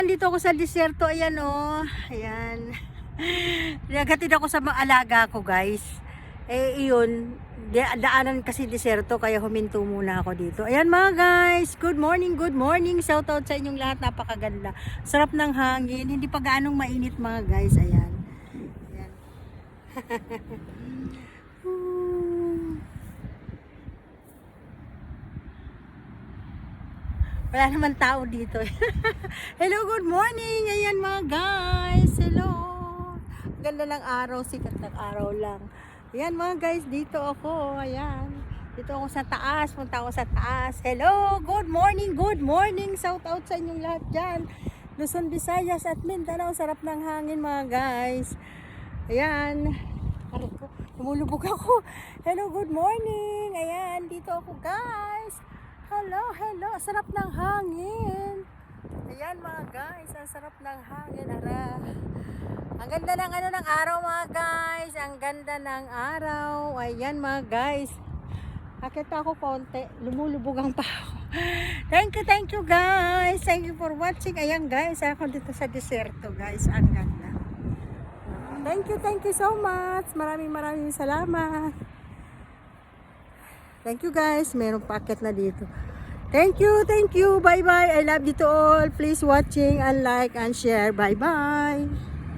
Nandito ako sa disyerto, ayan oh. Ayan. Nagatid ako sa mga alaga ko, guys. Iyon, daanan kasi disyerto kaya huminto muna ako dito. Ayan mga guys, good morning, good morning. Shout out sa inyong lahat, napakaganda. Sarap ng hangin, hindi pa gaanong mainit mga guys. Ayan. Ayan. Wala naman tao dito. Hello, good morning. Ayan mga guys. Hello. Ganda ng araw, sikat ng araw lang. Ayan mga guys, dito ako. Ayan. Dito ako sa taas. Punta ako sa taas. Hello, good morning, good morning. Shout out sa inyong lahat dyan. Luzon, Visayas at Mindanao. Sarap ng hangin mga guys. Ayan. Aray ko, lumulubog ako. Hello, good morning. Ayan, dito ako guys. Hello, hello. Sarap ng hangin. Ayan mga guys, ang sarap ng hangin. Ara. Ang ganda ng ng araw mga guys. Ang ganda ng araw. Ayan mga guys. Akit ako konti. Lumulubog ang pa ako. Thank you guys. Thank you for watching. Ayan guys, ako dito sa deserto guys. Ang ganda. Thank you so much. Maraming salamat. Thank you guys. Merong packet na dito. Thank you. Bye bye. I love you to all. Please watching and like and share. Bye bye.